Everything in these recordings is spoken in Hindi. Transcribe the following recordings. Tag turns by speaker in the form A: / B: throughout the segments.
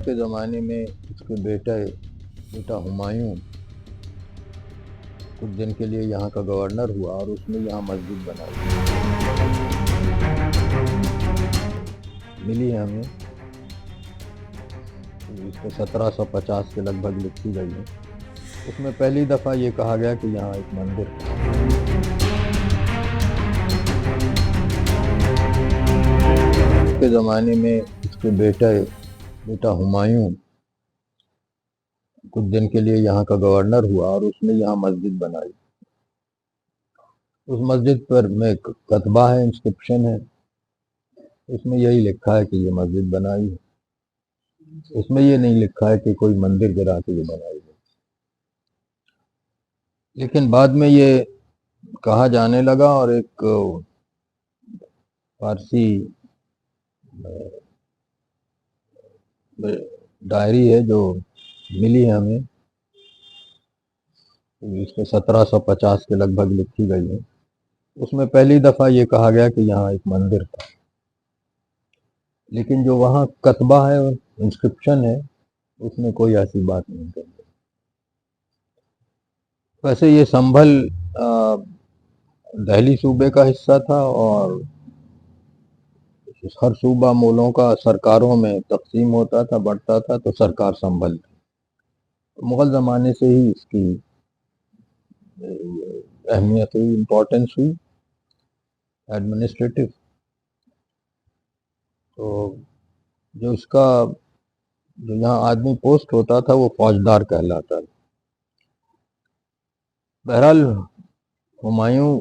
A: के ज़माने में उसके बेटा हुमायूं कुछ दिन के लिए यहाँ का गवर्नर हुआ और उसने यहाँ मस्जिद बनाई, मिली है हमें। इसमें 1750 के लगभग लिखी गई है। उसमें पहली दफ़ा ये कहा गया कि यहाँ एक मंदिर के ज़माने में उसके बेटा हुमायूं कुछ दिन के लिए यहाँ का गवर्नर हुआ और उसने यहाँ मस्जिद बनाई। उस मस्जिद पर में कतबा है, इंस्क्रिप्शन है, उसमें यही लिखा है कि ये मस्जिद बनाई है। उसमें ये नहीं लिखा है कि कोई मंदिर गिरा के ये बनाई है। लेकिन बाद में ये कहा जाने लगा और एक फारसी डायरी है जो मिली है हमें, इसमें 1750 के लगभग लिखी गई है। उसमें पहली दफ़ा ये कहा गया कि यहाँ एक मंदिर था, लेकिन जो वहाँ कतबा है, इंस्क्रिप्शन है, उसमें कोई ऐसी बात नहीं करती। वैसे ये संभल दिल्ली सूबे का हिस्सा था और हर सूबा मूलों का सरकारों में तकसीम होता था, बढ़ता था, तो सरकार संभल थी। तो मुगल ज़माने से ही इसकी अहमियत हुई, इम्पोर्टेंस हुई एडमिनिस्ट्रेटिव। तो जो यहाँ आदमी पोस्ट होता था वो फौजदार कहलाता था। बहरहाल हुमायूं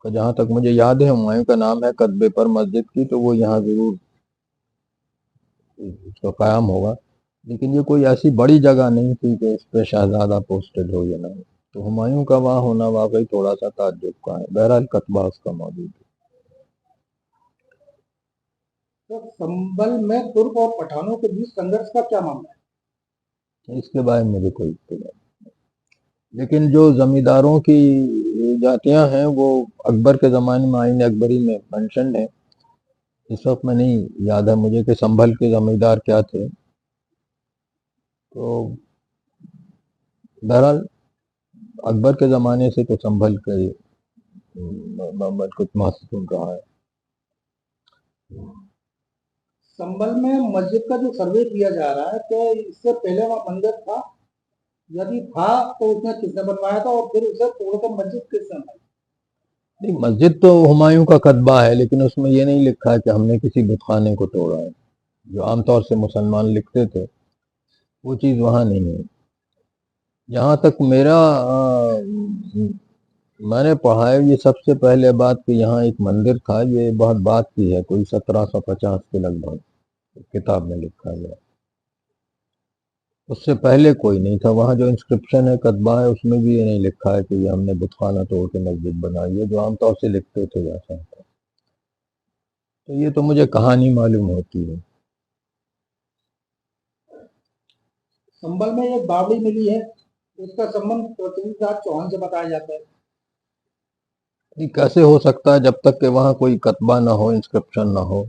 A: का जहाँ तक मुझे याद है, हुमायूं का नाम है कतबे पर मस्जिद की, तो वो यहाँ ज़रूर इसका क़याम होगा। लेकिन ये कोई ऐसी बड़ी जगह नहीं थी कि इस पर शहजादा पोस्टेड हो या ना। तो हुमायूं का वहाँ होना वाकई थोड़ा सा ताज्जुब का है। बहरहाल कतबा उसका मौजूद है।
B: तो संभल में तुर्क और पठानों के बीच संघर्ष का क्या मामला है?
A: इसके बारे में मुझे कोई इत्तेला नहीं, लेकिन जो जमींदारों की जातियां हैं वो अकबर के ज़माने में आईन अकबरी में मेंशन है। इस वक्त में नहीं याद है मुझे कि संभल के जमींदार क्या थे। तो बहरहाल अकबर के ज़माने से तो संभल के कुछ महत्वपूर्ण रहा है।
B: संभल में मस्जिद का जो सर्वे किया जा रहा है, तो इससे पहले वहाँ मंदिर था? यदि था तो उसने किसने बनवाया था और फिर उसे तोड़कर मस्जिद किसने बनाई?
A: नहीं, मस्जिद तो हुमायूं का कतबा है, लेकिन उसमें ये नहीं लिखा है कि हमने किसी बुतखाने को तोड़ा है। जो आमतौर से मुसलमान लिखते थे वो चीज़ वहाँ नहीं है। जहाँ तक मैंने पढ़ा है, ये सबसे पहले बात कि यहाँ एक मंदिर था, ये बहुत बात की है, कोई 1750 के लगभग किताब में लिखा गया। उससे पहले कोई नहीं था। वहाँ जो इंस्क्रिप्शन है, कतबा है, उसमें भी ये नहीं लिखा है कि ये हमने बुतखाना तोड़ के मस्जिद बनाई है, जो आमतौर से लिखते थे वैसा। तो ये तो मुझे कहानी मालूम होती है।
B: संभल में एक बावड़ी मिली है, उसका संबंध पृथ्वीराज चौहान से बताया जाता है।
A: ये कैसे हो सकता है जब तक कि वहाँ कोई कतबा ना हो, इंस्क्रिप्शन ना हो।